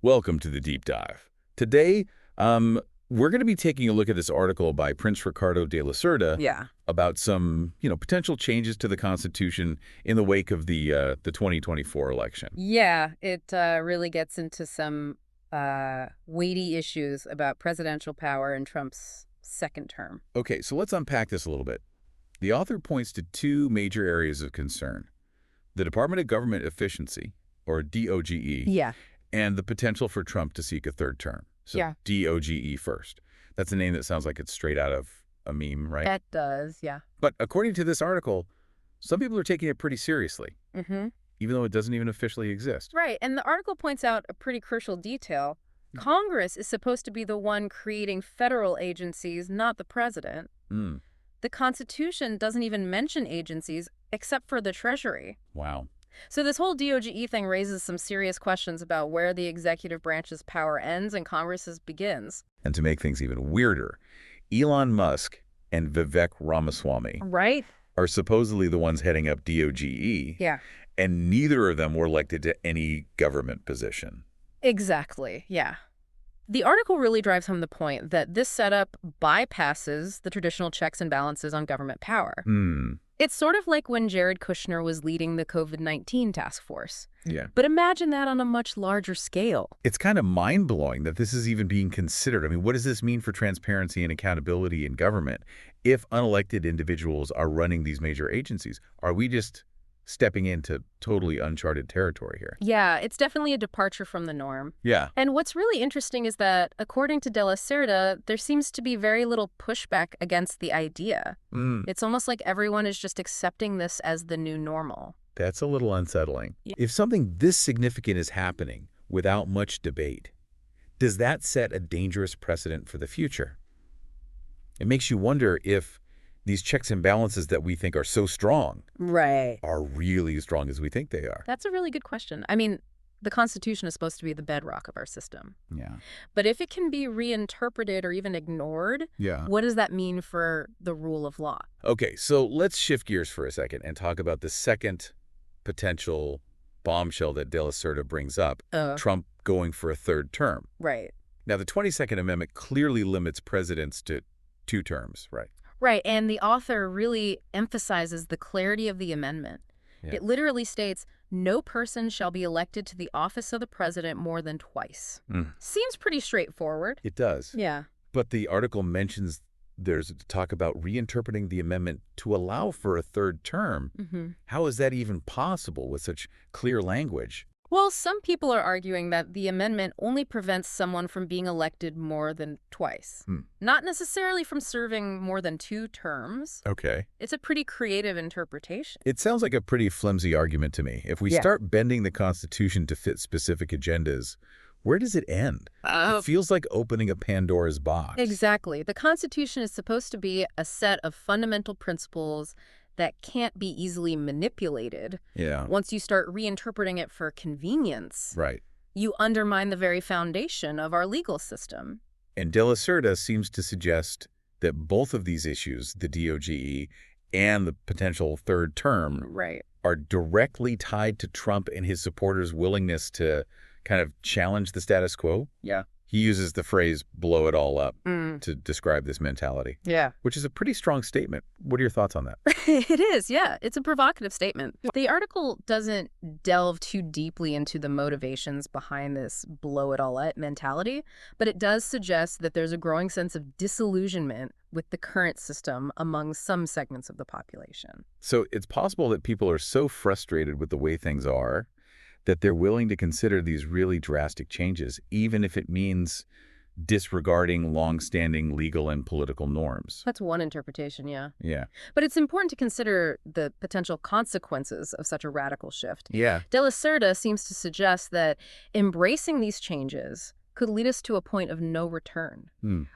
Welcome to the Deep Dive. Today, we're going to be taking a look at this article by Prince Ricardo de la Cerda Yeah. about some, potential changes to the Constitution in the wake of the 2024 election. Yeah, it really gets into some weighty issues about presidential power in Trump's second term. Okay, so let's unpack this a little bit. The author points to two major areas of concern: the Department of Government Efficiency, or DOGE, Yeah. and the potential for Trump to seek a third term. So Yeah. DOGE first. That's a name that sounds like it's straight out of a meme, right? It does, yeah. But according to this article, some people are taking it pretty seriously, Mm-hmm. even though it doesn't even officially exist. Right, and the article points out a pretty crucial detail. Congress is supposed to be the one creating federal agencies, not the president. Mm, The Constitution doesn't even mention agencies except for the Treasury. wow. So this whole DOGE thing raises some serious questions about where the executive branch's power ends and Congress's begins. And to make things even weirder, Elon Musk and Vivek Ramaswamy Right? are supposedly the ones heading up DOGE, Yeah. and neither of them were elected to any government position. Exactly, yeah. The article really drives home the point that this setup bypasses the traditional checks and balances on government power. Hmm. It's sort of like when Jared Kushner was leading the COVID-19 task force. Yeah. But imagine that on a much larger scale. It's kind of mind-blowing that this is even being considered. I mean, what does this mean for transparency and accountability in government if unelected individuals are running these major agencies? Are we just stepping into totally uncharted territory here? Yeah, it's definitely a departure from the norm. Yeah. And what's really interesting is that, according to De La Cerda, there seems to be very little pushback against the idea. Mm, It's almost like everyone is just accepting this as the new normal. that's a little unsettling. Yeah. If something this significant is happening without much debate, does that set a dangerous precedent for the future? It makes you wonder if these checks and balances that we think are so strong Right. are really as strong as we think they are. That's a really good question. I mean, the Constitution is supposed to be the bedrock of our system. Yeah. But if it can be reinterpreted or even ignored, Yeah. what does that mean for the rule of law? Okay, so let's shift gears for a second and talk about the second potential bombshell that De La Cerda brings up, Trump going for a third term. Right. Now, the 22nd Amendment clearly limits presidents to 2 terms, right? Right, and the author really emphasizes the clarity of the amendment. Yeah. It literally states, no person shall be elected to the office of the president more than twice. Mm. Seems pretty straightforward. It does. Yeah. But the article mentions there's talk about reinterpreting the amendment to allow for a third term. Mm-hmm. How is that even possible with such clear language? Well, some people are arguing that the amendment only prevents someone from being elected more than twice. Not necessarily from serving more than 2 terms. Okay. It's a pretty creative interpretation. It sounds like a pretty flimsy argument to me. If we Yeah. start bending the Constitution to fit specific agendas, where does it end? It feels like opening a Pandora's box. Exactly. The Constitution is supposed to be a set of fundamental principles that can't be easily manipulated. Yeah. Once you start reinterpreting it for convenience, Right. you undermine the very foundation of our legal system. And De La Cerda seems to suggest that both of these issues, the DOGE and the potential third term, Right. are directly tied to Trump and his supporters' willingness to kind of challenge the status quo. Yeah. He uses the phrase blow it all up to describe this mentality, Yeah. which is a pretty strong statement. What are your thoughts on that? It is, yeah. It's a provocative statement. The article doesn't delve too deeply into the motivations behind this blow it all up mentality, but it does suggest that there's a growing sense of disillusionment with the current system among some segments of the population. So it's possible that people are so frustrated with the way things are that they're willing to consider these really drastic changes, even if it means disregarding longstanding legal and political norms. That's one interpretation, yeah. Yeah. But it's important to consider the potential consequences of such a radical shift. Yeah. De La Cerda seems to suggest that embracing these changes could lead us to a point of no return,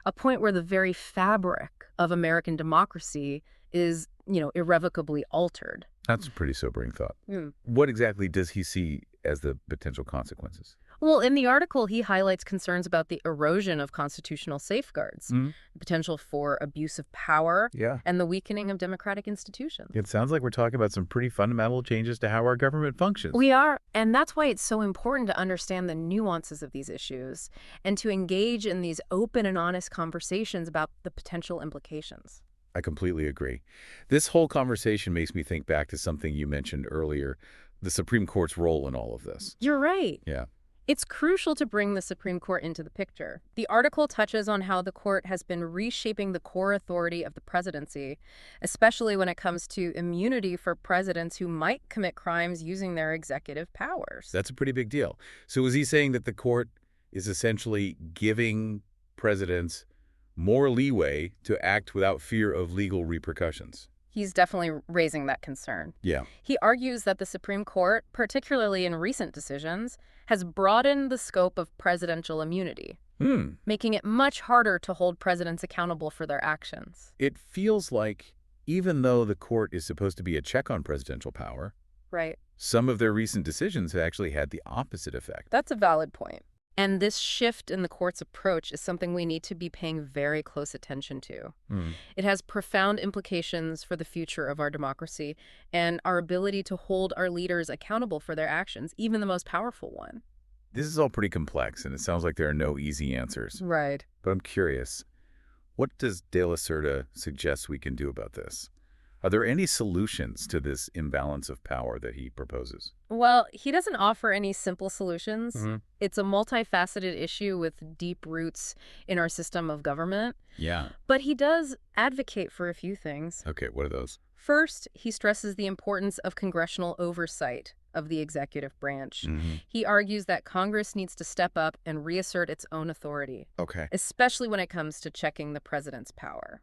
a point where the very fabric of American democracy is, irrevocably altered. That's a pretty sobering thought. What exactly does he see as the potential consequences? Well, in the article, he highlights concerns about the erosion of constitutional safeguards, the potential for abuse of power, Yeah. and the weakening of democratic institutions. It sounds like we're talking about some pretty fundamental changes to how our government functions. We are, and that's why it's so important to understand the nuances of these issues and to engage in these open and honest conversations about the potential implications. I completely agree. This whole conversation makes me think back to something you mentioned earlier, the Supreme Court's role in all of this. You're right. Yeah. It's crucial to bring the Supreme Court into the picture. The article touches on how the court has been reshaping the core authority of the presidency, especially when it comes to immunity for presidents who might commit crimes using their executive powers. That's a pretty big deal. So is he saying that the court is essentially giving presidents more leeway to act without fear of legal repercussions? He's definitely raising that concern. Yeah. He argues that the Supreme Court, particularly in recent decisions, has broadened the scope of presidential immunity, making it much harder to hold presidents accountable for their actions. It feels like even though the court is supposed to be a check on presidential power, Right. some of their recent decisions have actually had the opposite effect. That's a valid point. And this shift in the court's approach is something we need to be paying very close attention to. It has profound implications for the future of our democracy and our ability to hold our leaders accountable for their actions, even the most powerful one. This is all pretty complex, and it sounds like there are no easy answers. Right. But I'm curious, what does De La Cerda suggest we can do about this? Are there any solutions to this imbalance of power that he proposes? Well, he doesn't offer any simple solutions. It's a multifaceted issue with deep roots in our system of government. Yeah. But he does advocate for a few things. Okay, what are those? First, he stresses the importance of congressional oversight of the executive branch. He argues that Congress needs to step up and reassert its own authority, Okay. especially when it comes to checking the president's power.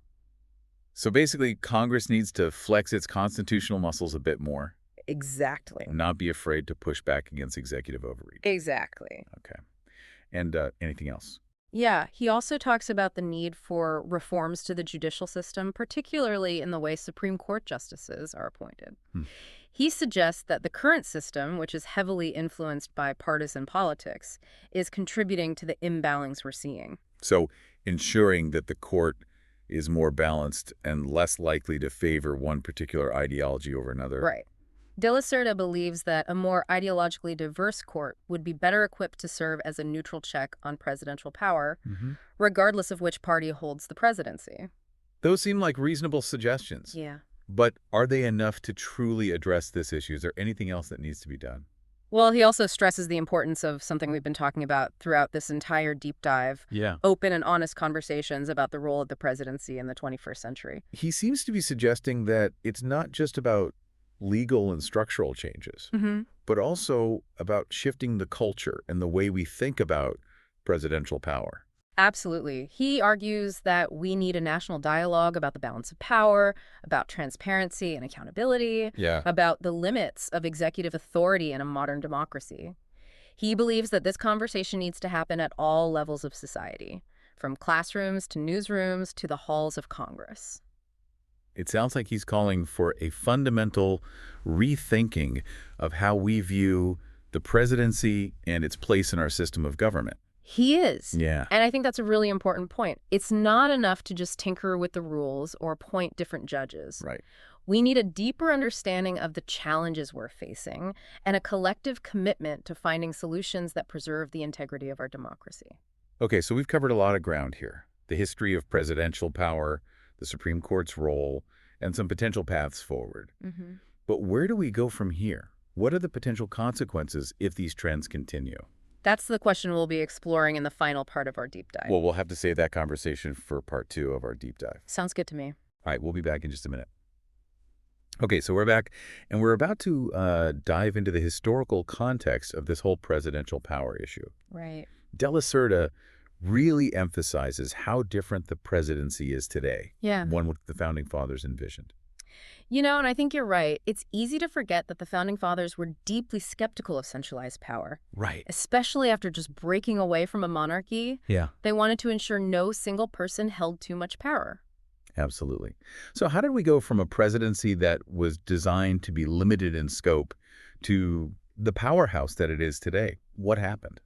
So basically, Congress needs to flex its constitutional muscles a bit more, Exactly. not be afraid to push back against executive overreach. Exactly. Okay. And anything else? Yeah, he also talks about the need for reforms to the judicial system, particularly in the way Supreme Court justices are appointed. He suggests that the current system, which is heavily influenced by partisan politics, is contributing to the imbalance we're seeing. So ensuring that the court is more balanced and less likely to favor one particular ideology over another. Right. De La Cerda believes that a more ideologically diverse court would be better equipped to serve as a neutral check on presidential power, regardless of which party holds the presidency. Those seem like reasonable suggestions. Yeah. But are they enough to truly address this issue? Is there anything else that needs to be done? Well, he also stresses the importance of something we've been talking about throughout this entire deep dive. Yeah. Open and honest conversations about the role of the presidency in the 21st century. He seems to be suggesting that it's not just about legal and structural changes, but also about shifting the culture and the way we think about presidential power. Absolutely. He argues that we need a national dialogue about the balance of power, about transparency and accountability, Yeah. about the limits of executive authority in a modern democracy. He believes that this conversation needs to happen at all levels of society, from classrooms to newsrooms to the halls of Congress. It sounds like he's calling for a fundamental rethinking of how we view the presidency and its place in our system of government. He is. Yeah. And I think that's a really important point. It's not enough to just tinker with the rules or appoint different judges. Right. We need a deeper understanding of the challenges we're facing and a collective commitment to finding solutions that preserve the integrity of our democracy. Okay, so we've covered a lot of ground here. The history of presidential power, the Supreme Court's role, and some potential paths forward. But where do we go from here? What are the potential consequences if these trends continue? That's the question we'll be exploring in the final part of our deep dive. Well, we'll have to save that conversation for part 2 of our deep dive. Sounds good to me. All right, we'll be back in just a minute. Okay, so we're back, and we're about to dive into the historical context of this whole presidential power issue. Right. De La Cerda really emphasizes how different the presidency is today, Yeah. one what the Founding Fathers envisioned. You know, and I think you're right. It's easy to forget that the Founding Fathers were deeply skeptical of centralized power, Right. especially after just breaking away from a monarchy. Yeah. They wanted to ensure no single person held too much power. Absolutely. So how did we go from a presidency that was designed to be limited in scope to the powerhouse that it is today? What happened?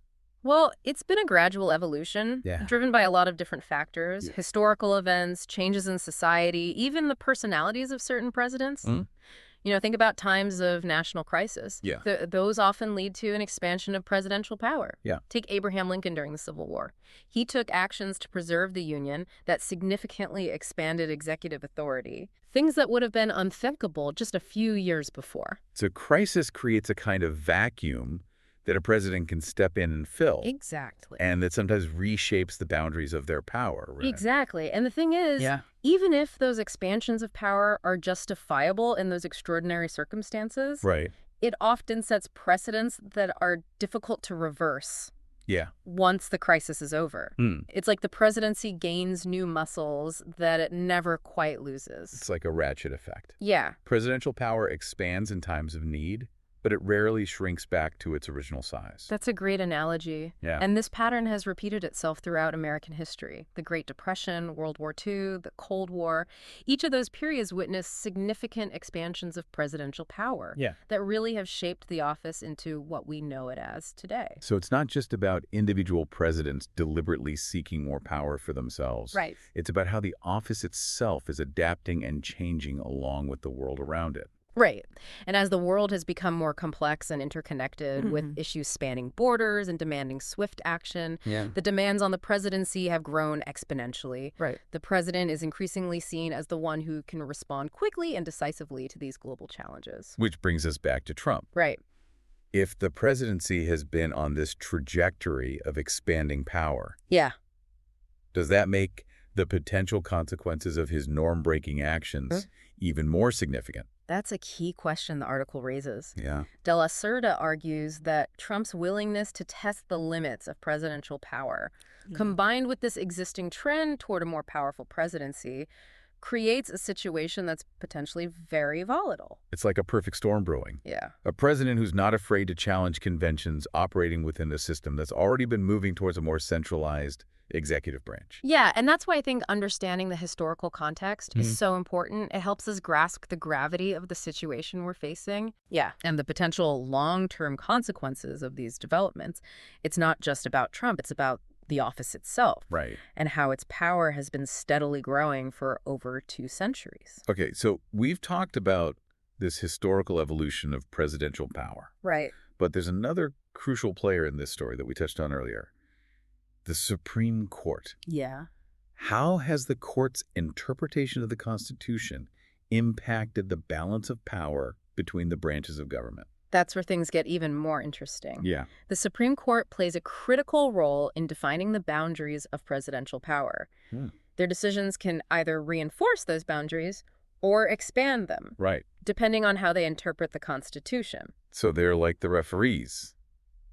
Well, it's been a gradual evolution, Yeah. driven by a lot of different factors, Yeah. historical events, changes in society, even the personalities of certain presidents. Mm. Think about times of national crisis. Yeah. Those often lead to an expansion of presidential power. Yeah. Take Abraham Lincoln during the Civil War. He took actions to preserve the Union that significantly expanded executive authority, things that would have been unthinkable just a few years before. So crisis creates a kind of vacuum that a president can step in and fill, Exactly. and that sometimes reshapes the boundaries of their power. Right? Exactly. And the thing is, even if those expansions of power are justifiable in those extraordinary circumstances, Right. it often sets precedents that are difficult to reverse Yeah. once the crisis is over. Mm. It's like the presidency gains new muscles that it never quite loses. It's like a ratchet effect. Yeah. Presidential power expands in times of need, but it rarely shrinks back to its original size. That's a great analogy. Yeah. And this pattern has repeated itself throughout American history. The Great Depression, World War II, the Cold War. Each of those periods witnessed significant expansions of presidential power that really have shaped the office into what we know it as today. So it's not just about individual presidents deliberately seeking more power for themselves. Right. It's about how the office itself is adapting and changing along with the world around it. Right. And as the world has become more complex and interconnected with issues spanning borders and demanding swift action, the demands on the presidency have grown exponentially. Right. The president is increasingly seen as the one who can respond quickly and decisively to these global challenges. Which brings us back to Trump. Right. If the presidency has been on this trajectory of expanding power, Yeah. does that make the potential consequences of his norm-breaking actions even more significant? That's a key question the article raises. Yeah. De la Cerda argues that Trump's willingness to test the limits of presidential power, combined with this existing trend toward a more powerful presidency, creates a situation that's potentially very volatile. It's like a perfect storm brewing. Yeah. A president who's not afraid to challenge conventions operating within a system that's already been moving towards a more centralized executive branch. Yeah, and that's why I think understanding the historical context is so important. It helps us grasp the gravity of the situation we're facing. Yeah. And the potential long-term consequences of these developments. It's not just about Trump, it's about the office itself. Right. And how its power has been steadily growing for over 2 centuries. Okay, so we've talked about this historical evolution of presidential power. Right. But there's another crucial player in this story that we touched on earlier. The Supreme Court. Yeah. How has the court's interpretation of the Constitution impacted the balance of power between the branches of government? That's where things get even more interesting. Yeah. The Supreme Court plays a critical role in defining the boundaries of presidential power. Their decisions can either reinforce those boundaries or expand them, Right. depending on how they interpret the Constitution. So they're like the referees,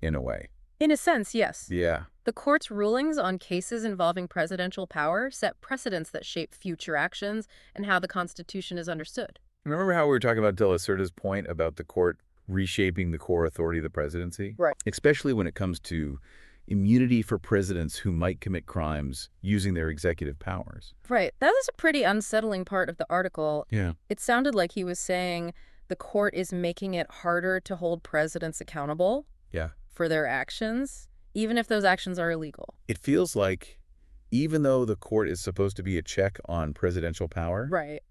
in a way. In a sense, yes. Yeah. The court's rulings on cases involving presidential power set precedents that shape future actions and how the Constitution is understood. Remember how we were talking about De La Cerda's point about the court reshaping the core authority of the presidency? Right. Especially when it comes to immunity for presidents who might commit crimes using their executive powers. Right. That was a pretty unsettling part of the article. Yeah. It sounded like he was saying the court is making it harder to hold presidents accountable Yeah. for their actions, even if those actions are illegal. It feels like even though the court is supposed to be a check on presidential power, Right.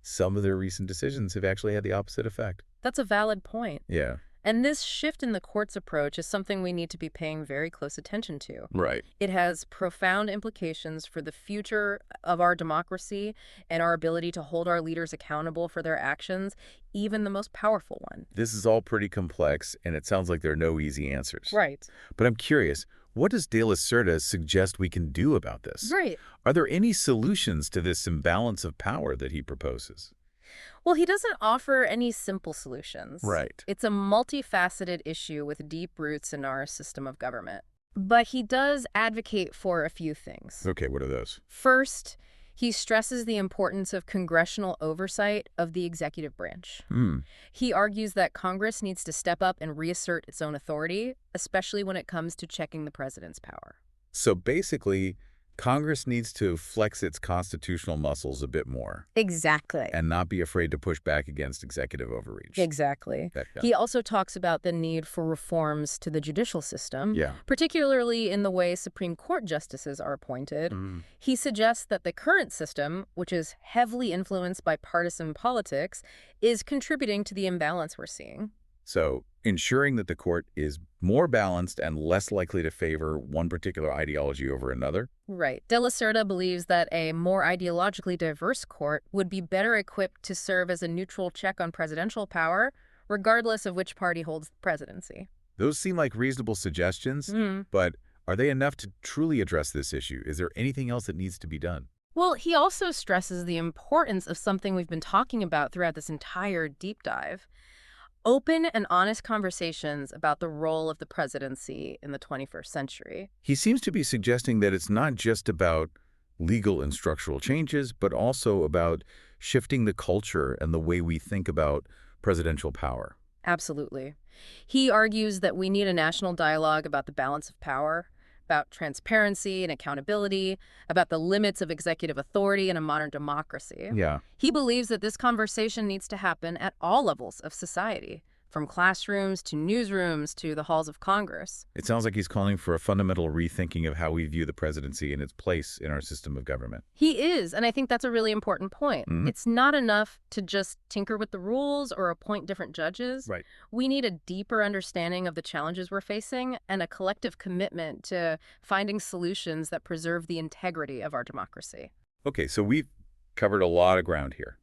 some of their recent decisions have actually had the opposite effect. That's a valid point. Yeah. And this shift in the court's approach is something we need to be paying very close attention to. Right. It has profound implications for the future of our democracy and our ability to hold our leaders accountable for their actions, even the most powerful one. This is all pretty complex, and it sounds like there are no easy answers. Right. But I'm curious, what does De La Cerda suggest we can do about this? Right. Are there any solutions to this imbalance of power that he proposes? Well, he doesn't offer any simple solutions. Right. It's a multifaceted issue with deep roots in our system of government. But he does advocate for a few things. Okay, what are those? First, he stresses the importance of congressional oversight of the executive branch. He argues that Congress needs to step up and reassert its own authority, especially when it comes to checking the president's power. So basically, Congress needs to flex its constitutional muscles a bit more Exactly. and not be afraid to push back against executive overreach. Exactly. He also talks about the need for reforms to the judicial system, Yeah. particularly in the way Supreme Court justices are appointed. He suggests that the current system, which is heavily influenced by partisan politics, is contributing to the imbalance we're seeing. So ensuring that the court is more balanced and less likely to favor one particular ideology over another. Right. De la Cerda believes that a more ideologically diverse court would be better equipped to serve as a neutral check on presidential power, regardless of which party holds the presidency. Those seem like reasonable suggestions, but are they enough to truly address this issue? Is there anything else that needs to be done? Well, he also stresses the importance of something we've been talking about throughout this entire deep dive. Open and honest conversations about the role of the presidency in the 21st century. He seems to be suggesting that it's not just about legal and structural changes, but also about shifting the culture and the way we think about presidential power. Absolutely. He argues that we need a national dialogue about the balance of power, about transparency and accountability, about the limits of executive authority in a modern democracy. Yeah. He believes that this conversation needs to happen at all levels of society, from classrooms to newsrooms to the halls of Congress. It sounds like he's calling for a fundamental rethinking of how we view the presidency and its place in our system of government. He is, and I think that's a really important point. It's not enough to just tinker with the rules or appoint different judges. Right. We need a deeper understanding of the challenges we're facing and a collective commitment to finding solutions that preserve the integrity of our democracy. Okay, so we've covered a lot of ground here.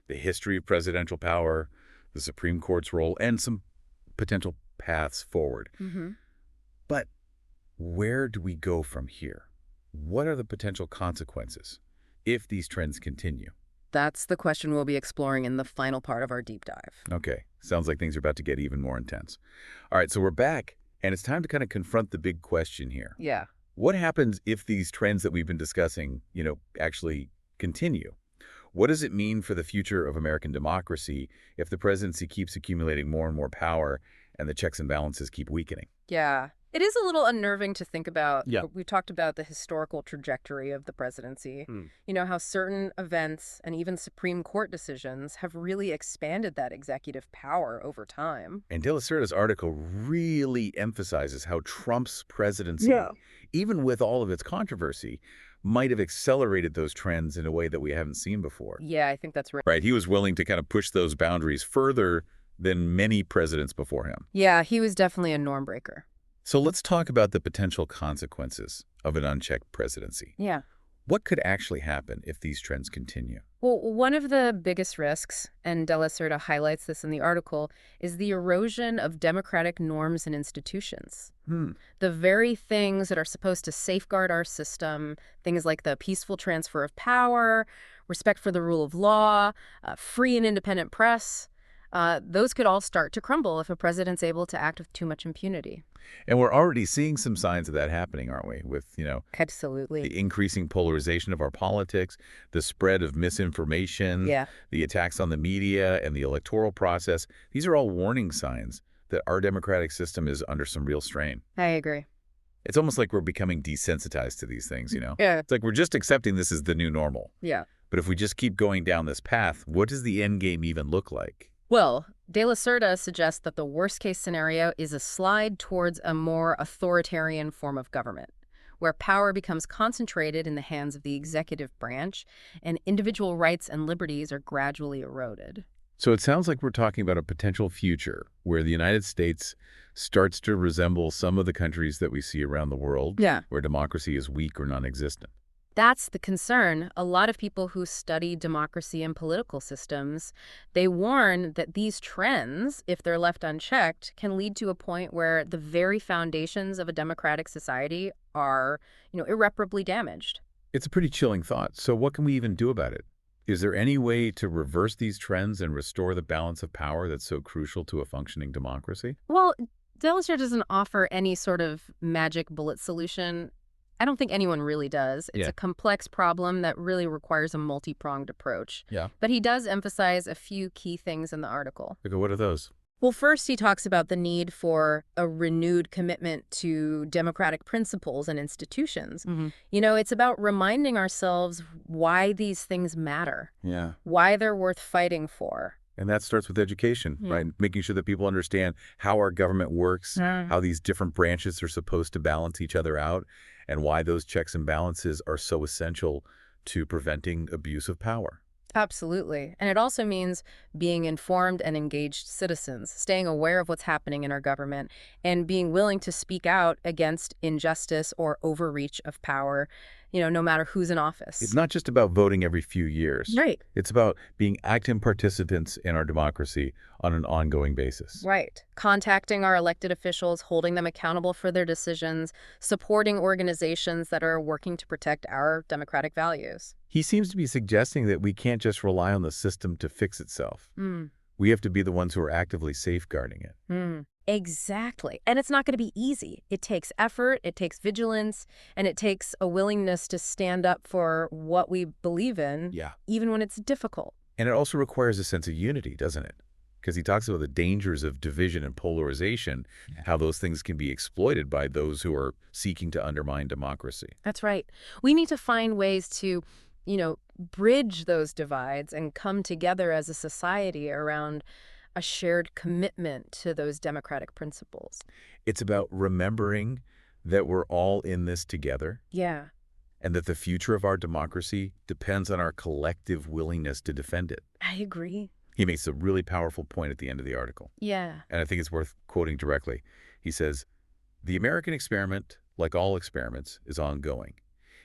The history of presidential power, the Supreme Court's role, and some potential paths forward. But where do we go from here? What are the potential consequences if these trends continue? That's the question we'll be exploring in the final part of our deep dive. Okay, sounds like things are about to get even more intense. All right, so we're back, and it's time to kind of confront the big question here. Yeah. What happens if these trends that we've been discussing, actually continue? What does it mean for the future of American democracy if the presidency keeps accumulating more and more power and the checks and balances keep weakening? Yeah. It is a little unnerving to think about. Yeah. We talked about the historical trajectory of the presidency. How certain events and even Supreme Court decisions have really expanded that executive power over time. And De La Cerda's article really emphasizes how Trump's presidency, even with all of its controversy, might have accelerated those trends in a way that we haven't seen before. Yeah, I think that's right. Right, he was willing to kind of push those boundaries further than many presidents before him. Yeah, he was definitely a norm breaker. So let's talk about the potential consequences of an unchecked presidency. Yeah. What could actually happen if these trends continue? Well, one of the biggest risks, and De La Cerda highlights this in the article, is the erosion of democratic norms and institutions. The very things that are supposed to safeguard our system, things like the peaceful transfer of power, respect for the rule of law, free and independent press, those could all start to crumble if a president's able to act with too much impunity. And we're already seeing some signs of that happening, aren't we? With, Absolutely. the increasing polarization of our politics, the spread of misinformation, the attacks on the media and the electoral process. These are all warning signs that our democratic system is under some real strain. I agree. It's almost like we're becoming desensitized to these things, Yeah. It's like we're just accepting this as the new normal. Yeah. But if we just keep going down this path, what does the end game even look like? Well, De La Cerda suggests that the worst-case scenario is a slide towards a more authoritarian form of government, where power becomes concentrated in the hands of the executive branch and individual rights and liberties are gradually eroded. So it sounds like we're talking about a potential future where the United States starts to resemble some of the countries that we see around the world, where democracy is weak or non-existent. That's the concern. A lot of people who study democracy and political systems, they warn that these trends, if they're left unchecked, can lead to a point where the very foundations of a democratic society are, irreparably damaged. It's a pretty chilling thought. So what can we even do about it? Is there any way to reverse these trends and restore the balance of power that's so crucial to a functioning democracy? Well, De La Cerda doesn't offer any sort of magic bullet solution. I don't think anyone really does. It's a complex problem that really requires a multi-pronged approach. Yeah. But he does emphasize a few key things in the article. Okay, what are those? Well, first, he talks about the need for a renewed commitment to democratic principles and institutions. It's about reminding ourselves why these things matter, Yeah. why they're worth fighting for. And that starts with education, right? Making sure that people understand how our government works, how these different branches are supposed to balance each other out, and why those checks and balances are so essential to preventing abuse of power. Absolutely. And it also means being informed and engaged citizens, staying aware of what's happening in our government, and being willing to speak out against injustice or overreach of power, no matter who's in It's office. not just about voting every few years. Right. It's about being active participants in our democracy on an ongoing basis. Right. Contacting our elected officials, holding them accountable for their decisions, supporting organizations that are working to protect our democratic values. He seems to be suggesting that we can't just rely on the system to fix itself. Mm. We have to be the ones who are actively safeguarding it. Exactly. And it's not going to be easy. It takes effort, it takes vigilance, and it takes a willingness to stand up for what we believe in, even when it's difficult. And it also requires a sense of unity, doesn't it? Because he talks about the dangers of division and polarization, how those things can be exploited by those who are seeking to undermine democracy. That's right. We need to find ways to, bridge those divides and come together as a society around a shared commitment to those democratic principles. It's about remembering that we're all in this together. Yeah. And that the future of our democracy depends on our collective willingness to defend it. I agree. He makes a really powerful point at the end of the article. Yeah. And I think it's worth quoting directly. He says, "The American experiment, like all experiments, is ongoing.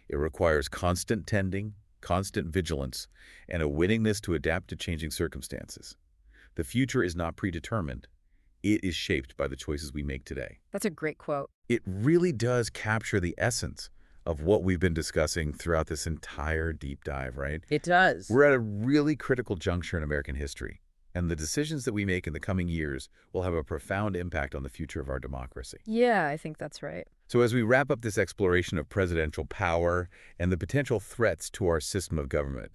It requires constant tending, constant vigilance, and a willingness to adapt to changing circumstances. The future is not predetermined. It is shaped by the choices we make today." That's a great quote. It really does capture the essence of what we've been discussing throughout this entire deep dive, right? It does. We're at a really critical juncture in American history, and the decisions that we make in the coming years will have a profound impact on the future of our democracy. Yeah, I think that's right. So as we wrap up this exploration of presidential power and the potential threats to our system of government,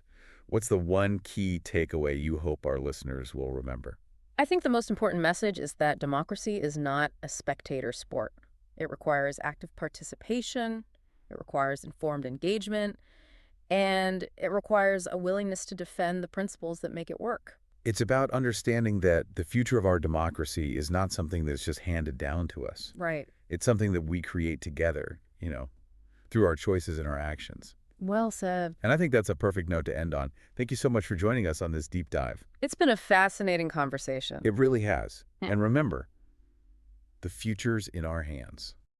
what's the one key takeaway you hope our listeners will remember? I think the most important message is that democracy is not a spectator sport. It requires active participation, it requires informed engagement, and it requires a willingness to defend the principles that make it work. It's about understanding that the future of our democracy is not something that's just handed down to us. Right. It's something that we create together, through our choices and our actions. Well said. And I think that's a perfect note to end on. Thank you so much for joining us on this deep dive. It's been a fascinating conversation. It really has. And remember, the future's in our hands.